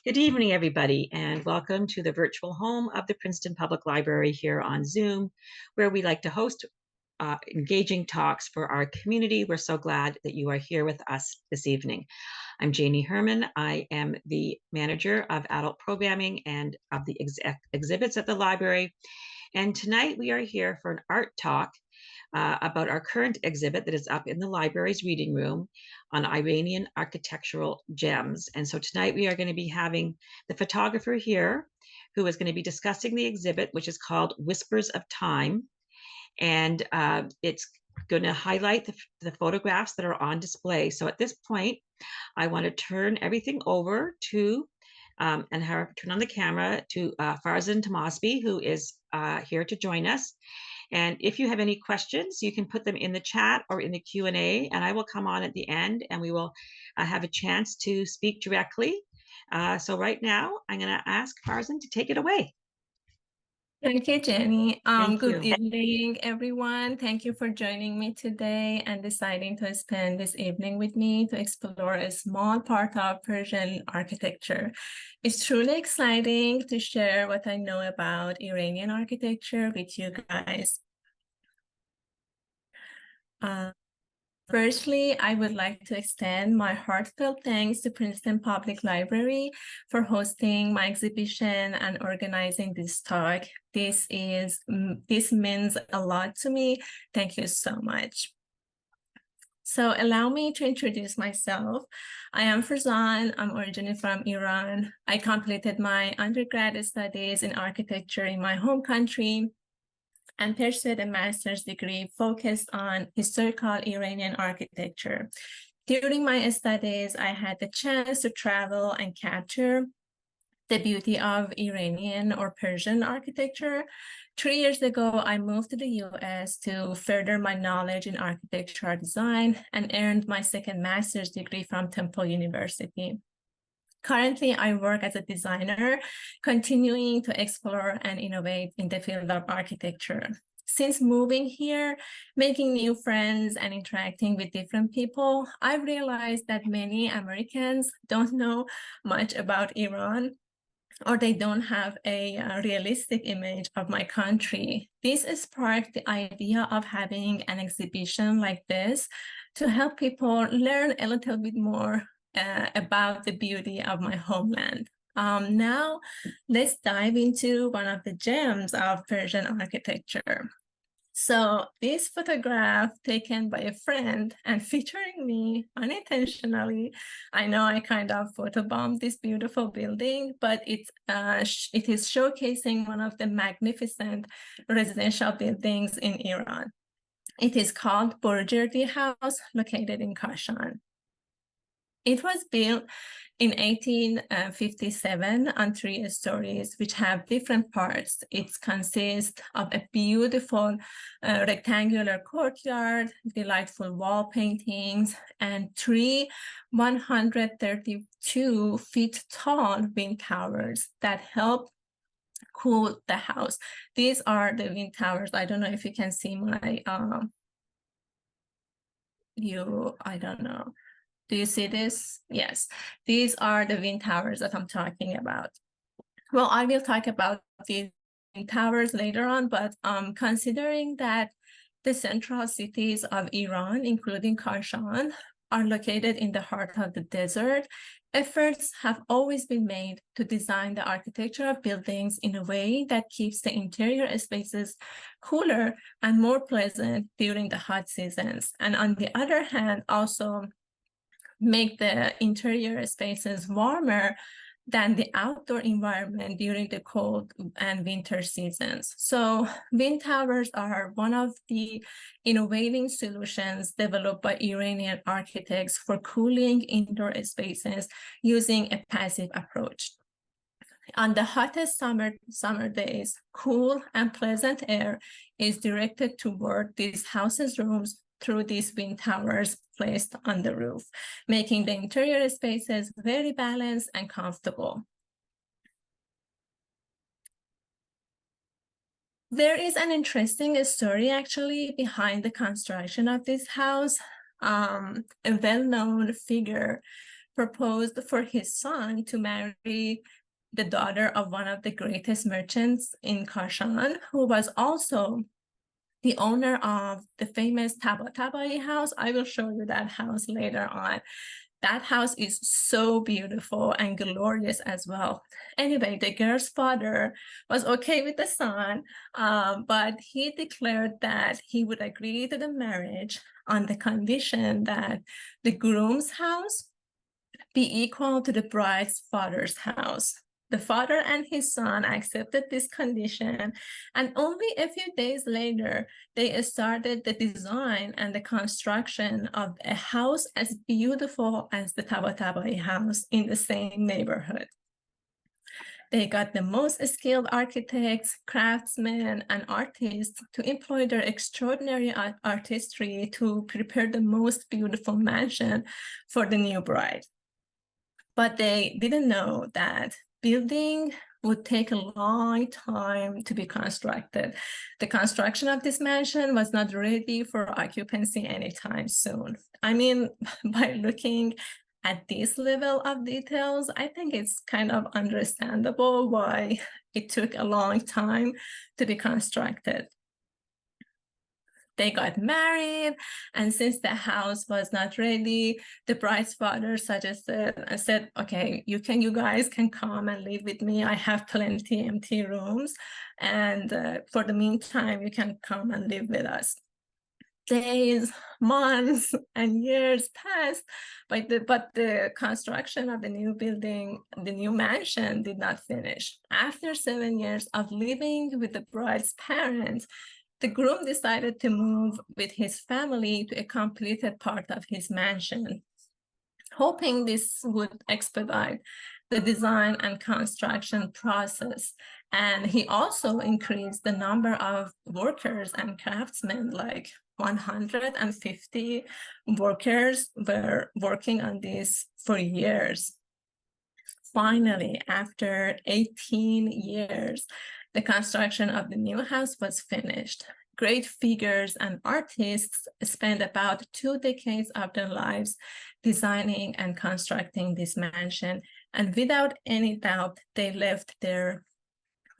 Good evening, everybody, and welcome to the virtual home of the Princeton Public Library here on Zoom, where we like to host engaging talks for our community. We're so glad that you are here with us this evening. I'm Janie Herman. I am the manager of adult programming and of the exhibits at the library. And tonight we are here for an art talk about our current exhibit that is up in the library's reading room on Iranian architectural gems. And so tonight we are going to be having the photographer here who is going to be discussing the exhibit, which is called Whispers of Time. And it's going to highlight the photographs that are on display. So at this point, I want to turn everything over to and turn on the camera to Farzaneh Tahmasbi, who is here to join us. And if you have any questions, you can put them in the chat or in the Q&A, and I will come on at the end and we will have a chance to speak directly. So right now, I'm going to ask Farzaneh to take it away. Thank you, Jenny. Thank Good you. evening, everyone. Thank you for joining me today and deciding to spend this evening with me to explore a small part of Persian architecture. It's truly exciting to share what I know about Iranian architecture with you guys. Firstly, I would like to extend my heartfelt thanks to Princeton Public Library for hosting my exhibition and organizing this talk. This means a lot to me. Thank you so much. So allow me to introduce myself. I am Farzaneh. I'm originally from Iran. I completed my undergraduate studies in architecture in my home country and pursued a master's degree focused on historical Iranian architecture. During my studies, I had the chance to travel and capture the beauty of Iranian or Persian architecture. 3 years ago, I moved to the US to further my knowledge in architectural design and earned my second master's degree from Temple University. Currently, I work as a designer, continuing to explore and innovate in the field of architecture. Since moving here, making new friends and interacting with different people, I've realized that many Americans don't know much about Iran, or they don't have a realistic image of my country. This sparked the idea of having an exhibition like this to help people learn a little bit more about the beauty of my homeland. Now, let's dive into one of the gems of Persian architecture. So this photograph taken by a friend and featuring me unintentionally, I know I kind of photobombed this beautiful building, but it is showcasing one of the magnificent residential buildings in Iran. It is called Burjardi House, located in Kashan. It was built in 1857 on 3 stories, which have different parts. It consists of a beautiful rectangular courtyard, delightful wall paintings, and 3 132 feet tall wind towers that help cool the house. These are the wind towers. I don't know if you can see my I don't know. Do you see this? Yes, these are the wind towers that I'm talking about. Well, I will talk about these wind towers later on, but considering that the central cities of Iran, including Kashan, are located in the heart of the desert, efforts have always been made to design the architecture of buildings in a way that keeps the interior spaces cooler and more pleasant during the hot seasons. And on the other hand, also make the interior spaces warmer than the outdoor environment during the cold and winter seasons. So wind towers are one of the innovative solutions developed by Iranian architects for cooling indoor spaces using a passive approach. On the hottest summer days, cool and pleasant air is directed toward these houses' rooms through these wind towers placed on the roof, making the interior spaces very balanced and comfortable. There is an interesting story actually behind the construction of this house. A well-known figure proposed for his son to marry the daughter of one of the greatest merchants in Kashan, who was also the owner of the famous Tabatabai house. I will show you that house later on. That house is so beautiful and glorious as well. Anyway, the girl's father was okay with the son, but he declared that he would agree to the marriage on the condition that the groom's house be equal to the bride's father's house. The father and his son accepted this condition, and only a few days later, they started the design and the construction of a house as beautiful as the Tabatabai house in the same neighborhood. They got the most skilled architects, craftsmen, and artists to employ their extraordinary artistry to prepare the most beautiful mansion for the new bride. But they didn't know that building would take a long time to be constructed. The construction of this mansion was not ready for occupancy anytime soon. I mean, by looking at this level of details, I think it's kind of understandable why it took a long time to be constructed. They got married, and since the house was not ready, the bride's father suggested and said, okay, you guys can come and live with me. I have plenty empty rooms, and for the meantime, you can come and live with us. Days, months, and years passed, but the construction of the new building, the new mansion, did not finish. After 7 years of living with the bride's parents, the groom decided to move with his family to a completed part of his mansion, hoping this would expedite the design and construction process. And he also increased the number of workers and craftsmen, like 150 workers were working on this for years. Finally, after 18 years, the construction of the new house was finished. Great figures and artists spent about 2 decades of their lives designing and constructing this mansion. And without any doubt, they left their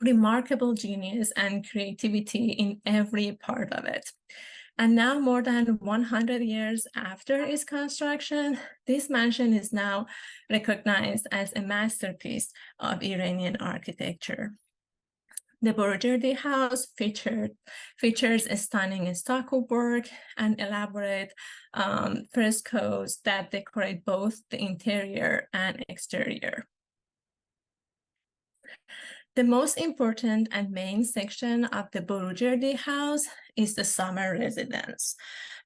remarkable genius and creativity in every part of it. And now, more than 100 years after its construction, this mansion is now recognized as a masterpiece of Iranian architecture. The Burjardi house features a stunning stucco work and elaborate frescoes that decorate both the interior and exterior. The most important and main section of the Burjardi house is the summer residence.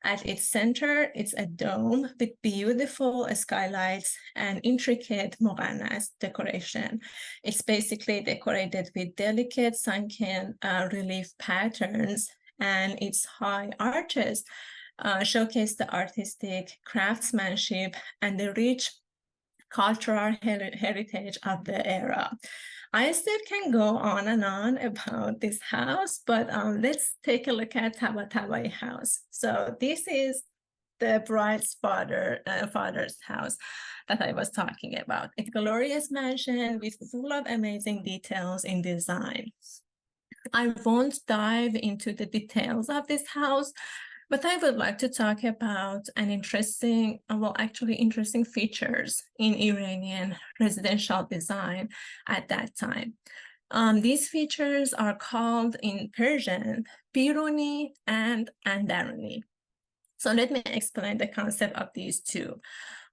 At its center, it's a dome with beautiful skylights and intricate mogannas decoration. It's basically decorated with delicate sunken relief patterns, and its high arches showcase the artistic craftsmanship and the rich cultural heritage of the era. I still can go on and on about this house, but let's take a look at Tabatabai house. So this is the bride's father's house that I was talking about. A glorious mansion with full of amazing details in design. I won't dive into the details of this house, but I would like to talk about an interesting features in Iranian residential design at that time. These features are called in Persian, Biruni and Andaruni. So let me explain the concept of these two.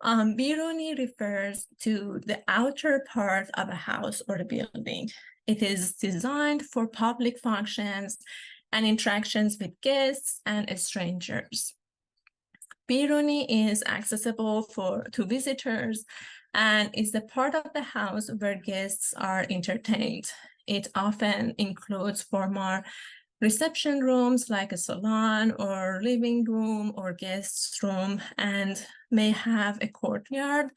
Biruni refers to the outer part of a house or a building. It is designed for public functions and interactions with guests and strangers. Biruni is accessible to visitors and is the part of the house where guests are entertained. It often includes formal reception rooms like a salon or living room or guest room, and may have a courtyard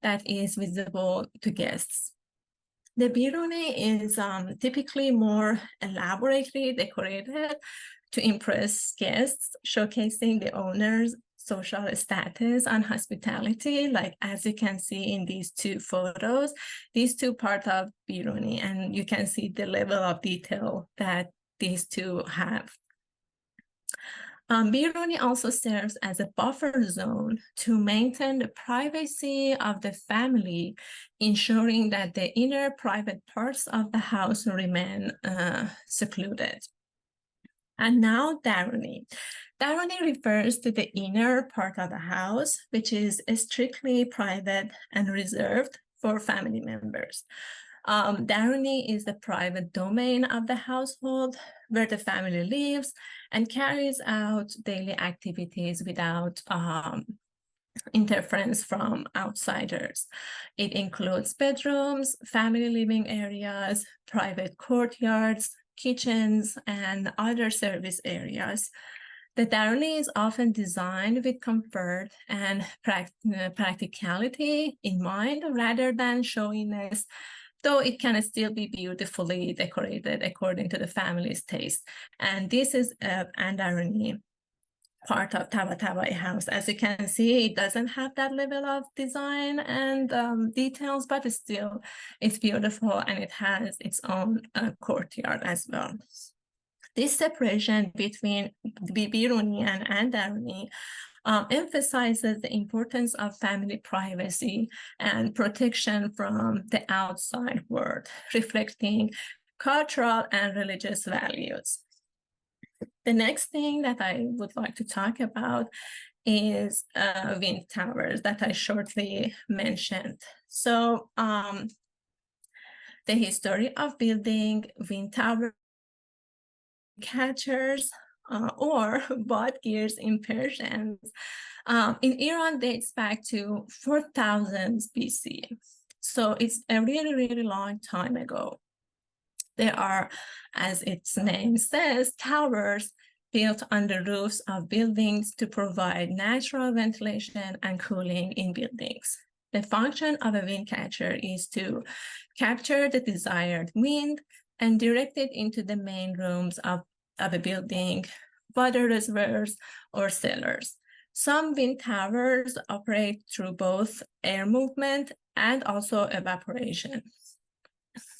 that is visible to guests. The Biruni is typically more elaborately decorated to impress guests, showcasing the owner's social status and hospitality, like as you can see in these two photos, these two parts of Biruni, and you can see the level of detail that these two have. Biruni also serves as a buffer zone to maintain the privacy of the family, ensuring that the inner private parts of the house remain secluded. And now Daruni. Daruni refers to the inner part of the house, which is strictly private and reserved for family members. Daruni is the private domain of the household where the family lives and carries out daily activities without interference from outsiders. It includes bedrooms, family living areas, private courtyards, kitchens, and other service areas. The Daruni is often designed with comfort and practicality in mind rather than showiness, though it can still be beautifully decorated according to the family's taste. And this is Daruni, part of Tabatabai house. As you can see, it doesn't have that level of design and details, but still it's beautiful and it has its own courtyard as well. This separation between Biruni and Andaruni emphasizes the importance of family privacy and protection from the outside world, reflecting cultural and religious values. The next thing that I would like to talk about is wind towers that I shortly mentioned. So the history of building wind tower catchers or bad gears in Persian in Iran dates back to 4000 BC. So it's a really, really long time ago. There are, as its name says, towers built on the roofs of buildings to provide natural ventilation and cooling in buildings. The function of a wind catcher is to capture the desired wind and direct it into the main rooms of a building, water reservoirs, or cellars. Some wind towers operate through both air movement and also evaporation.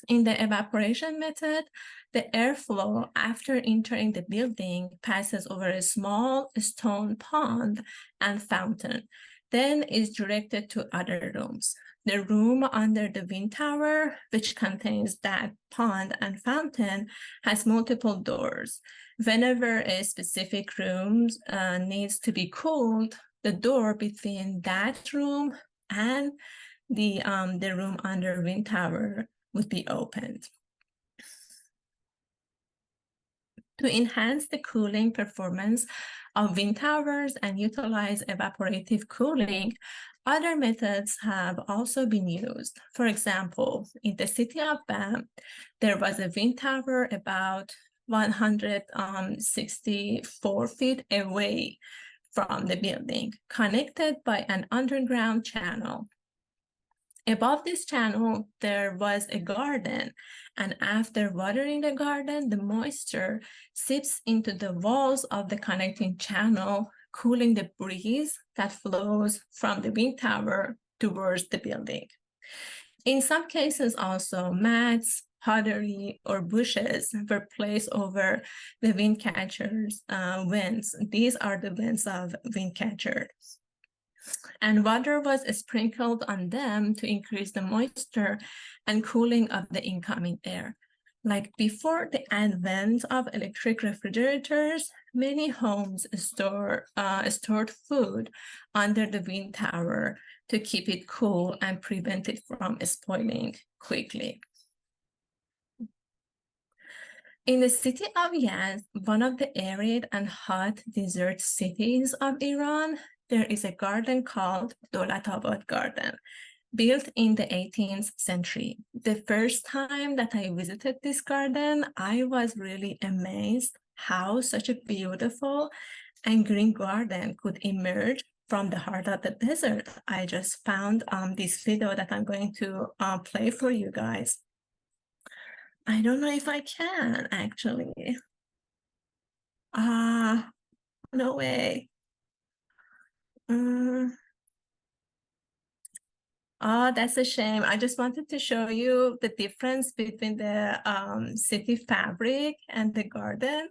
In the evaporation method, the airflow after entering the building passes over a small stone pond and fountain, then is directed to other rooms. The room under the wind tower, which contains that pond and fountain, has multiple doors. Whenever a specific room needs to be cooled, the door between that room and the room under wind tower would be opened. To enhance the cooling performance of wind towers and utilize evaporative cooling, other methods have also been used. For example, in the city of Bam, there was a wind tower about 164 feet away from the building, connected by an underground channel. Above this channel, there was a garden, and after watering the garden, the moisture seeps into the walls of the connecting channel, cooling the breeze that flows from the wind tower towards the building. In some cases also, mats, pottery, or bushes were placed over the wind catchers' vents. These are the vents of wind catchers. And water was sprinkled on them to increase the moisture and cooling of the incoming air. Like before the advent of electric refrigerators, many homes stored food under the wind tower to keep it cool and prevent it from spoiling quickly. In the city of Yazd, one of the arid and hot desert cities of Iran, there is a garden called Dolatabad Garden, built in the 18th century. The first time that I visited this garden, I was really amazed how such a beautiful and green garden could emerge from the heart of the desert. I just found this video that I'm going to play for you guys. I don't know if I can actually. No way. Oh, that's a shame. I just wanted to show you the difference between the city fabric and the garden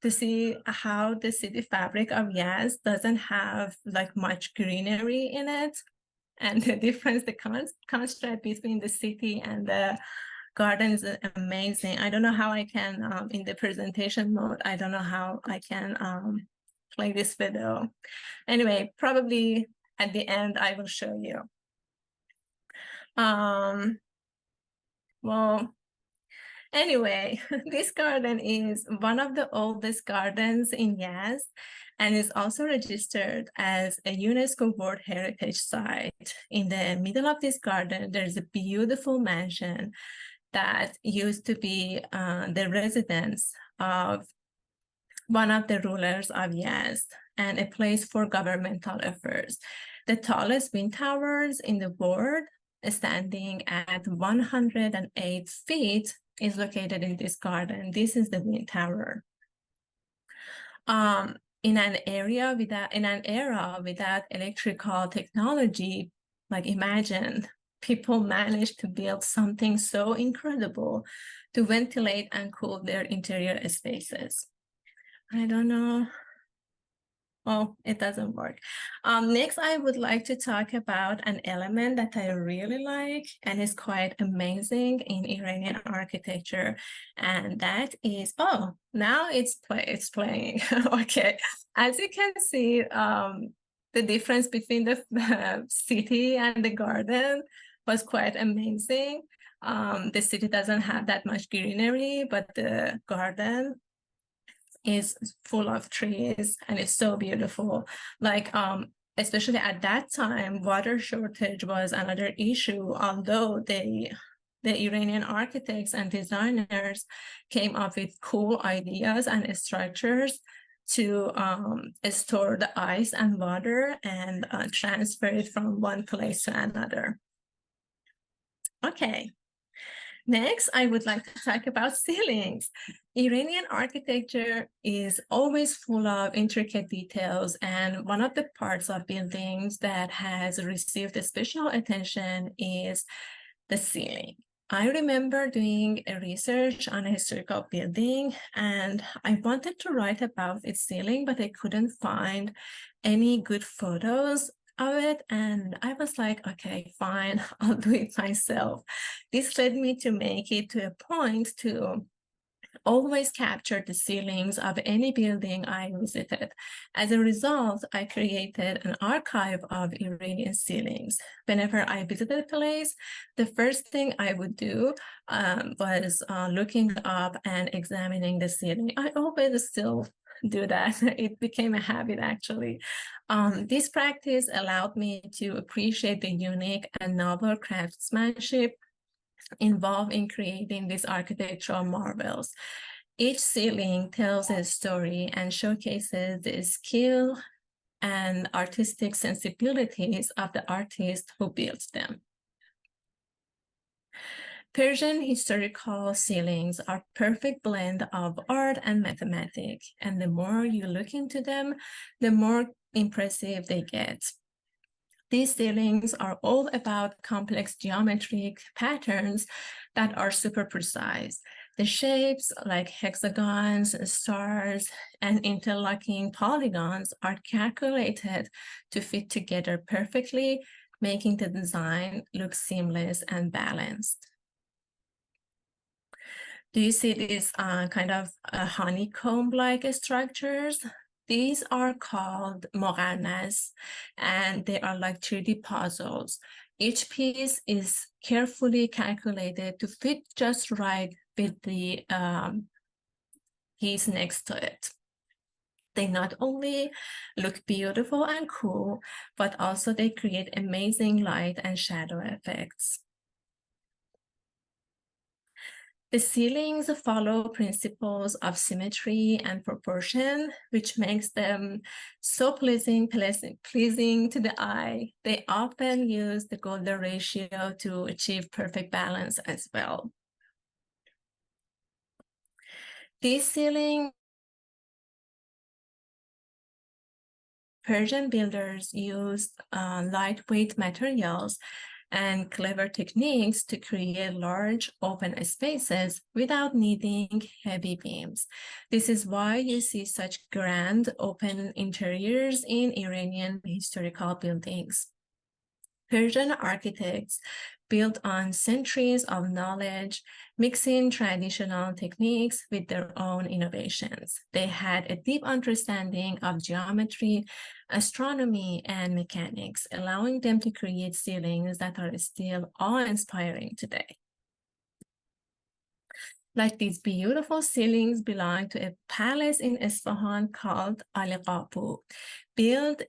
to see how the city fabric of Yazd doesn't have like much greenery in it. And the difference, the contrast between the city and the garden is amazing. I don't know how I can, in the presentation mode, I don't know how I can play this video. Anyway, probably at the end, I will show you. Well, anyway, this garden is one of the oldest gardens in Yazd and is also registered as a UNESCO World Heritage Site. In the middle of this garden, there's a beautiful mansion that used to be the residence of one of the rulers of Yazd and a place for governmental affairs. The tallest wind towers in the world, standing at 108 feet, is located in this garden. This is the wind tower. In an era without electrical technology, like imagine people managed to build something so incredible to ventilate and cool their interior spaces. I don't know. Oh, it doesn't work. Next, I would like to talk about an element that I really like and is quite amazing in Iranian architecture. And that is, oh, now it's playing. Okay. As you can see, the difference between the city and the garden was quite amazing. The city doesn't have that much greenery, but the garden is full of trees and it's so beautiful. Like especially at that time, water shortage was another issue, although the Iranian architects and designers came up with cool ideas and structures to store the ice and water and transfer it from one place to another. Okay. Next, I would like to talk about ceilings. Iranian architecture is always full of intricate details, and one of the parts of buildings that has received special attention is the ceiling. I remember doing a research on a historical building, and I wanted to write about its ceiling, but I couldn't find any good photos of it, and I was like, okay, fine, I'll do it myself. This led me to make it to a point to always capture the ceilings of any building I visited. As a result, I created an archive of Iranian ceilings. Whenever I visited a place, the first thing I would do was looking up and examining the ceiling. I always still do that. It became a habit, actually. This practice allowed me to appreciate the unique and novel craftsmanship involved in creating these architectural marvels. Each ceiling tells a story and showcases the skill and artistic sensibilities of the artist who built them. Persian historical ceilings are a perfect blend of art and mathematics, and the more you look into them, the more impressive they get. These ceilings are all about complex geometric patterns that are super precise. The shapes, like hexagons, stars, and interlocking polygons, are calculated to fit together perfectly, making the design look seamless and balanced. Do you see these kind of honeycomb-like structures? These are called mogarnas, and they are like 3D puzzles. Each piece is carefully calculated to fit just right with the piece next to it. They not only look beautiful and cool, but also they create amazing light and shadow effects. The ceilings follow principles of symmetry and proportion, which makes them so pleasing to the eye. They often use the golden ratio to achieve perfect balance as well. These ceilings Persian builders used lightweight materials and clever techniques to create large open spaces without needing heavy beams. This is why you see such grand open interiors in Iranian historical buildings. Persian architects built on centuries of knowledge, mixing traditional techniques with their own innovations. They had a deep understanding of geometry, astronomy, and mechanics, allowing them to create ceilings that are still awe-inspiring today. Like these beautiful ceilings belong to a palace in Isfahan called Ali Qapu, built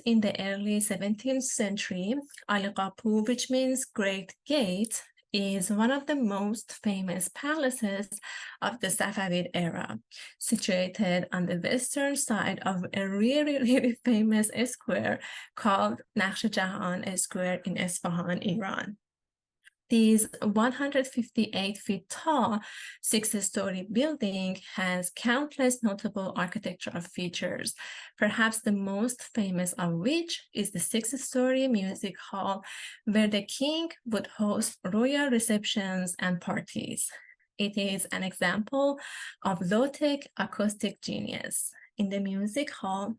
in the early 17th century. Ali Qapu, which means Great Gate, is one of the most famous palaces of the Safavid era, situated on the western side of a really famous square called Nakhsh Jahan Square in Isfahan, Iran. This 158 feet tall, 6-story building has countless notable architectural features, perhaps the most famous of which is the 6-story music hall where the king would host royal receptions and parties. It is an example of low-tech acoustic genius. In the music hall,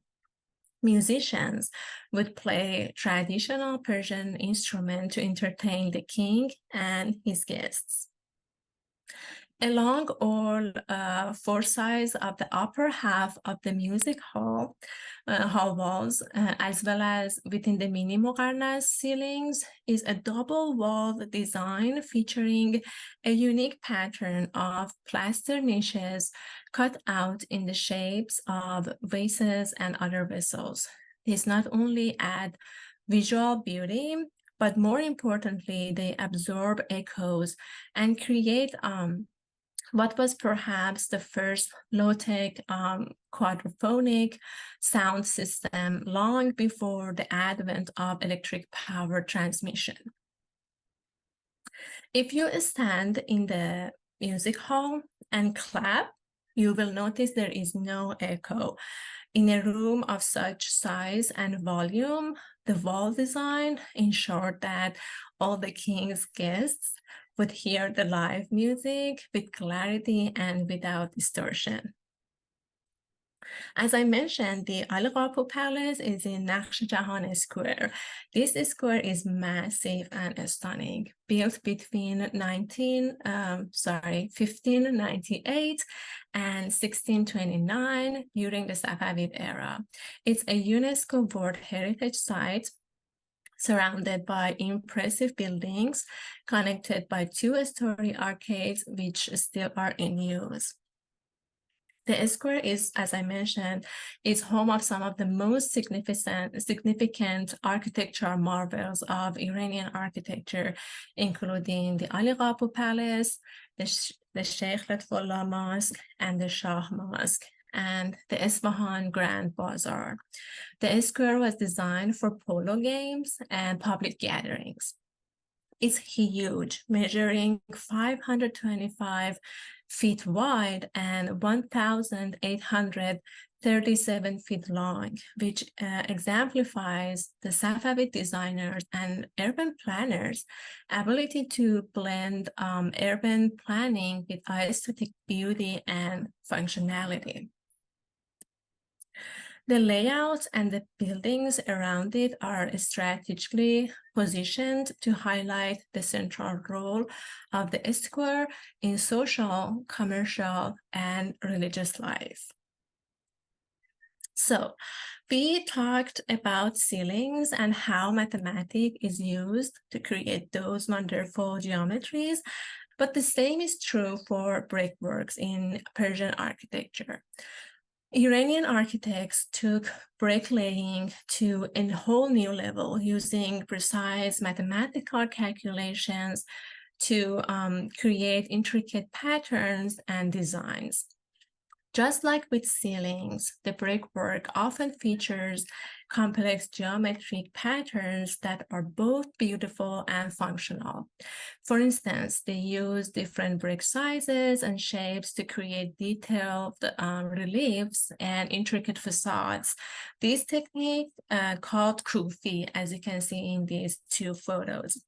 musicians would play traditional Persian instruments to entertain the king and his guests. Along all four sides of the upper half of the music hall walls, as well as within the mini muqarnas ceilings, is a double wall design featuring a unique pattern of plaster niches cut out in the shapes of vases and other vessels. These not only add visual beauty, but more importantly, they absorb echoes and create what was perhaps the first low-tech quadraphonic sound system long before the advent of electric power transmission. If you stand in the music hall and clap, you will notice there is no echo. In a room of such size and volume, the wall design ensured that all the king's guests would hear the live music with clarity and without distortion. As I mentioned, the Ali Qapu Palace is in Nakhsh Jahan Square. This square is massive and stunning, built between 1598 and 1629 during the Safavid era. It's a UNESCO World Heritage Site surrounded by impressive buildings connected by 2-story arcades, which still are in use. The square is, as I mentioned, is home of some of the most significant architectural marvels of Iranian architecture, including the Ali Qapu Palace, the Sheikh Lutfullah Mosque, and the Shah Mosque, and the Isfahan Grand Bazaar. The square was designed for polo games and public gatherings. It's huge, measuring 525 feet wide and 1,837 feet long, which exemplifies the Safavid designers and urban planners' ability to blend urban planning with aesthetic beauty and functionality. The layout and the buildings around it are strategically positioned to highlight the central role of the square in social, commercial, and religious life. So, we talked about ceilings and how mathematics is used to create those wonderful geometries, but the same is true for brickworks in Persian architecture. Iranian architects took bricklaying to a whole new level using precise mathematical calculations to create intricate patterns and designs. Just like with ceilings, the brickwork often features complex geometric patterns that are both beautiful and functional. For instance, they use different brick sizes and shapes to create detailed reliefs and intricate facades. This technique, called kufi, as you can see in these two photos,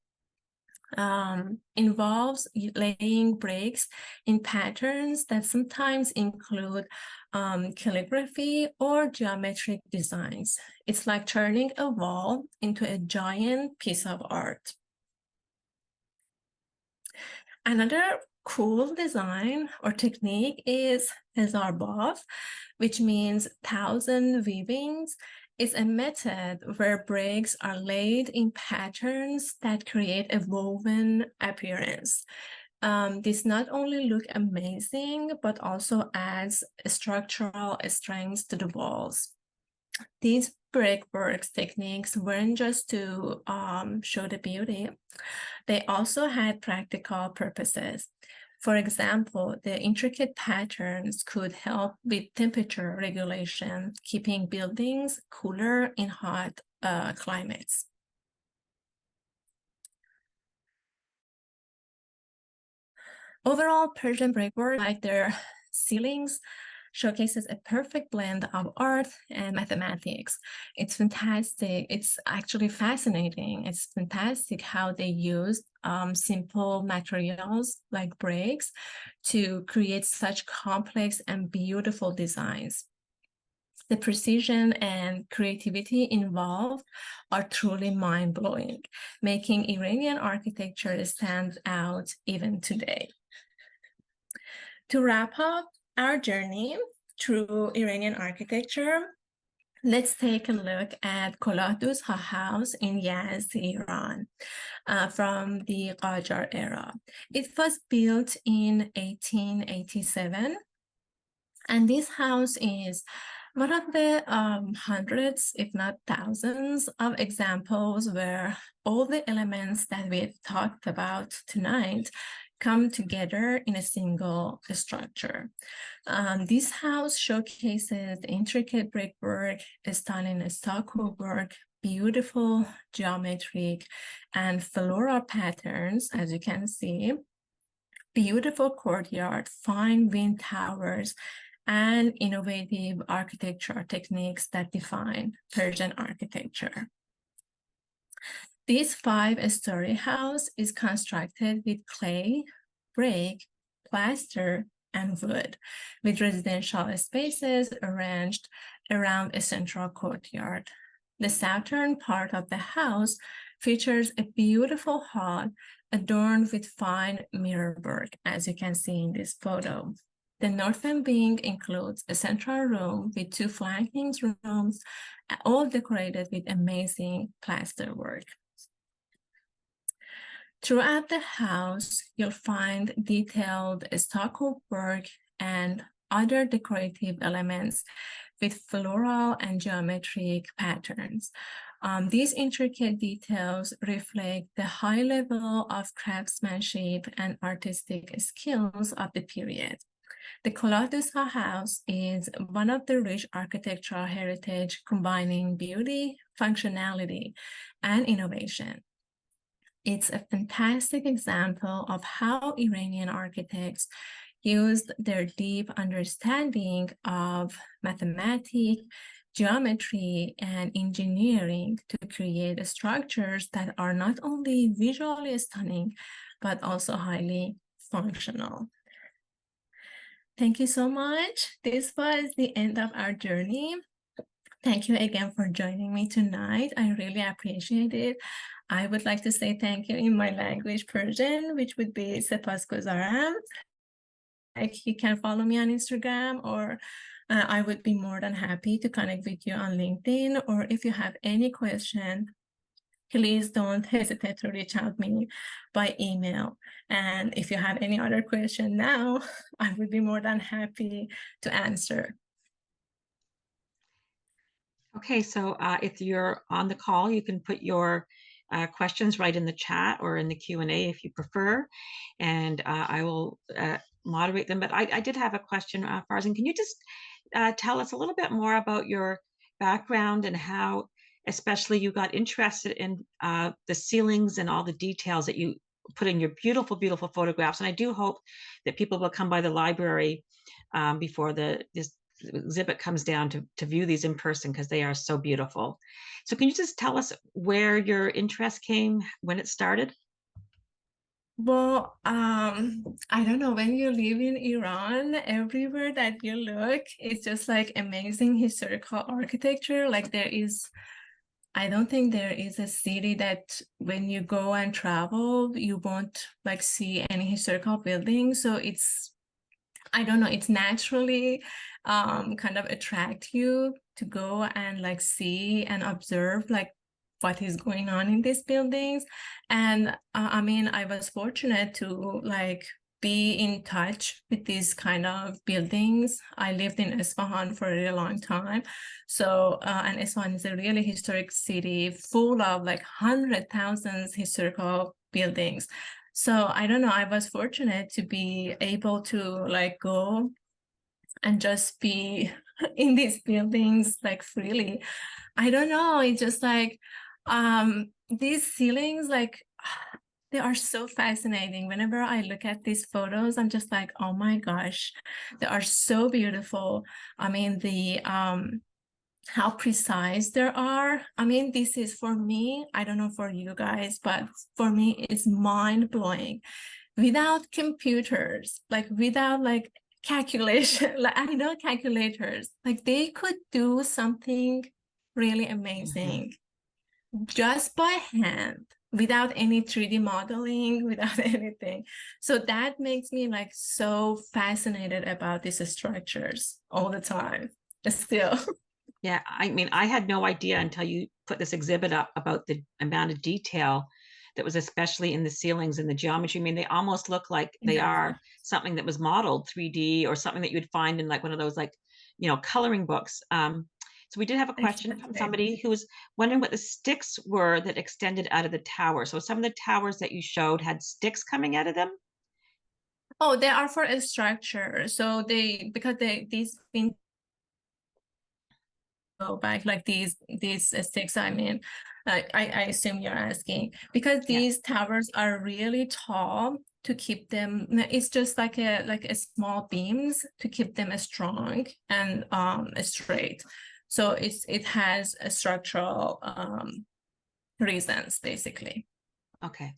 involves laying bricks in patterns that sometimes include calligraphy or geometric designs. It's like turning a wall into a giant piece of art. Another cool design or technique is bazaar, which means thousand weavings. Is a method where bricks are laid in patterns that create a woven appearance. This not only look amazing, but also adds structural strength to the walls. These brickwork techniques weren't just to show the beauty, they also had practical purposes. For example, the intricate patterns could help with temperature regulation, keeping buildings cooler in hot climates. Overall, Persian brickwork, like their ceilings, showcases a perfect blend of art and mathematics. It's fantastic. It's actually fascinating. It's fantastic how they use simple materials like bricks to create such complex and beautiful designs. The precision and creativity involved are truly mind-blowing, making Iranian architecture stand out even today. To wrap up our journey through Iranian architecture, let's take a look at Kolah Duzha House in Yazd, Iran, from the Qajar era. It was built in 1887, and this house is one of the hundreds, if not thousands, of examples where all the elements that we've talked about tonight come together in a single structure. This house showcases intricate brickwork, stunning stucco work, beautiful geometric and floral patterns, as you can see, beautiful courtyard, fine wind towers, and innovative architectural techniques that define Persian architecture. This 5-story house is constructed with clay, brick, plaster, and wood, with residential spaces arranged around a central courtyard. The southern part of the house features a beautiful hall adorned with fine mirrorwork, as you can see in this photo. The northern wing includes a central room with 2 flanking rooms, all decorated with amazing plasterwork. Throughout the house, you'll find detailed stucco work and other decorative elements with floral and geometric patterns. These intricate details reflect the high level of craftsmanship and artistic skills of the period. The Kolah Duzha House is one of the rich architectural heritage combining beauty, functionality, and innovation. It's a fantastic example of how Iranian architects used their deep understanding of mathematics, geometry, and engineering to create structures that are not only visually stunning, but also highly functional. Thank you so much. This was the end of our journey. Thank you again for joining me tonight. I really appreciate it. I would like to say thank you in my language, Persian, which would be Sepasguzaram. You can follow me on Instagram, or I would be more than happy to connect with you on LinkedIn. Or if you have any question, please don't hesitate to reach out me by email. And if you have any other question now, I would be more than happy to answer. Okay, so if you're on the call, you can put your questions right in the chat or in the Q&A if you prefer, and I will moderate them. But I did have a question, Farzaneh. Can you just tell us a little bit more about your background and how especially you got interested in the ceilings and all the details that you put in your beautiful, beautiful photographs. And I do hope that people will come by the library before this exhibit comes down to view these in person, because they are so beautiful. So can you just tell us where your interest came, when it started? Well, I don't know, when you live in Iran, everywhere that you look, it's just like amazing historical architecture. Like I don't think there is a city that when you go and travel, you won't like see any historical buildings. So I don't know, it's naturally kind of attract you to go and like see and observe like what is going on in these buildings. And I mean, I was fortunate to like be in touch with these kind of buildings. I lived in Isfahan for a really long time. So, and Isfahan is a really historic city full of like 100,000 historical buildings. So I don't know, I was fortunate to be able to like go and just be in these buildings like freely. I don't know, it's just like these ceilings, like they are so fascinating. Whenever I look at these photos, I'm just like, oh my gosh, they are so beautiful. I mean, the how precise there are. I mean, this is for me, I don't know for you guys, but for me, it's mind blowing. Without computers, like without like calculation, like I know calculators, like they could do something really Mhm. amazing just by hand without any 3D modeling, without anything. So that makes me like so fascinated about these structures all the time still. Yeah, I mean, I had no idea until you put this exhibit up about the amount of detail that was especially in the ceilings and the geometry. I mean, they almost look like they Exactly. are something that was modeled 3D, or something that you'd find in like one of those like, coloring books. So we did have a question from Exactly. somebody who was wondering what the sticks were that extended out of the tower. So some of the towers that you showed had sticks coming out of them. Oh, they are for a structure. So because these things go back like these sticks. I mean, I assume you're asking because Yeah. these towers are really tall to keep them. It's just like a small beams to keep them strong and straight. So it has a structural reasons basically. Okay.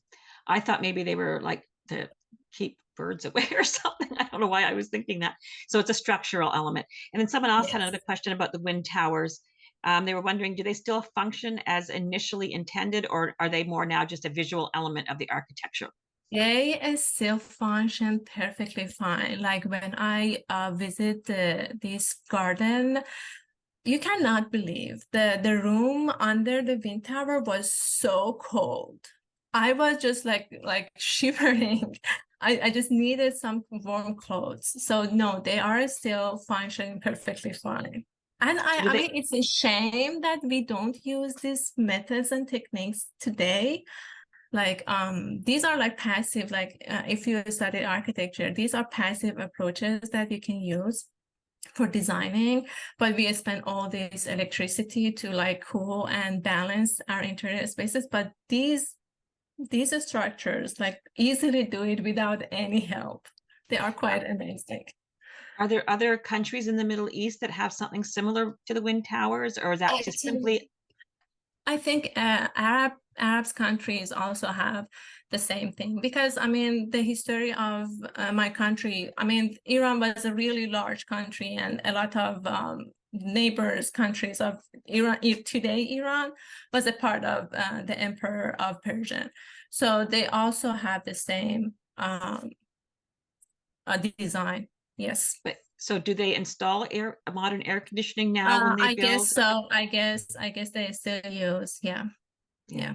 I thought maybe they were like to keep birds away or something. I don't know why I was thinking that. So it's a structural element. And then someone else had Yes. another question about the wind towers. They were wondering, do they still function as initially intended, or are they more now just a visual element of the architecture? They still function perfectly fine. Like when I visit this garden, you cannot believe the room under the wind tower was so cold. I was just like shivering. I just needed some warm clothes. So no, they are still functioning perfectly fine. And So do I mean, they it's a shame that we don't use these methods and techniques today. Like these are like passive, like if you study architecture, these are passive approaches that you can use for designing, but we spend all this electricity to like cool and balance our interior spaces. But these structures like easily do it without any help. They are are, quite amazing. are there other countries in the Middle East that have something similar to the wind towers, or is that I just think simply I think Arabs countries also have the same thing because I mean the history of my country. I mean Iran was a really large country and a lot of neighbors countries of Iran. Today Iran was a part of the Emperor of Persian, so they also have the same design. Yes. but so do they install modern air conditioning now when they I guess build? so. I guess they still use. Yeah. Yeah.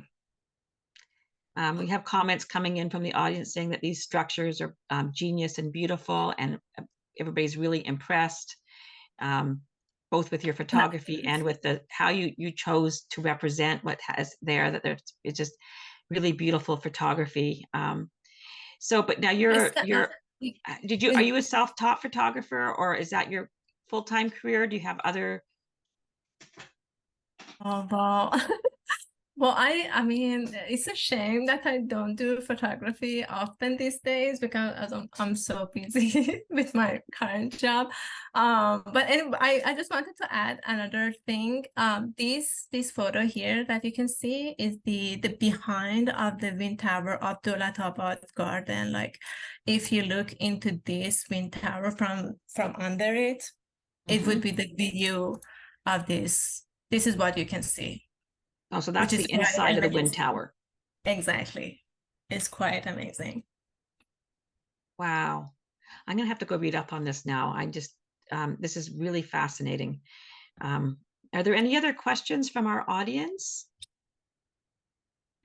Yeah. We have comments coming in from the audience saying that these structures are genius and beautiful, and everybody's really impressed, um, both with your photography and with the how you chose to represent what has there. That it's just really beautiful photography. But now Yes. you're are you a self-taught photographer, or is that your full-time career? Do you have other Oh, wow. Well, I mean, it's a shame that I don't do photography often these days because I'm so busy with my current job. But anyway, I just wanted to add another thing. This photo here that you can see is the behind of the wind tower of Dolatabad Garden. Like, if you look into this wind tower from under it, it would Hmm. be the view of this. This is what you can see, Oh, so which that's is the quite inside of the wind amazing. tower. Exactly. It's quite amazing. Wow. I'm going to have to go read up on this now. This is really fascinating. Um, are there any other questions from our audience?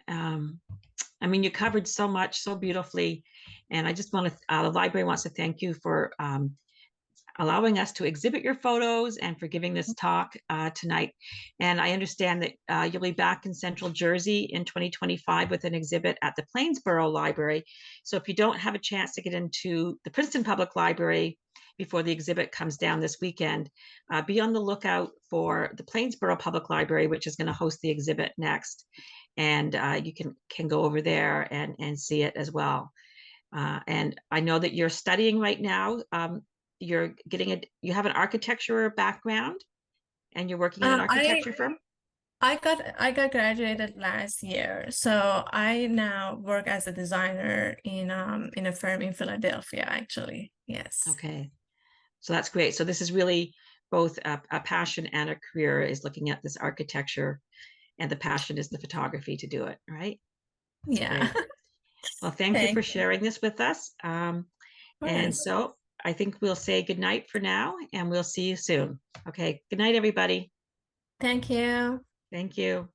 Um, I mean, you covered so much so beautifully, and I just want to, the library wants to thank you for allowing us to exhibit your photos and for giving this talk tonight. And I understand that you'll be back in Central Jersey in 2025 with an exhibit at the Plainsboro Library. So if you don't have a chance to get into the Princeton Public Library before the exhibit comes down this weekend, be on the lookout for the Plainsboro Public Library, which is going to host the exhibit next. And you can go over there and see it as well. And I know that you're studying right now. You have an architecture background and you're working in an Uh, I architecture firm. I got graduated last year, so I now work as a designer in a firm in Philadelphia, actually. Yes. Okay. So that's great. So this is really both a passion and a career is looking at this architecture, and the passion is the photography to do it, right? That's Yeah. great. Well, thank you for Thank you. sharing this with us. Of And course. so I think we'll say good night for now, and we'll see you soon. Okay. Good night, everybody. Thank you. Thank you.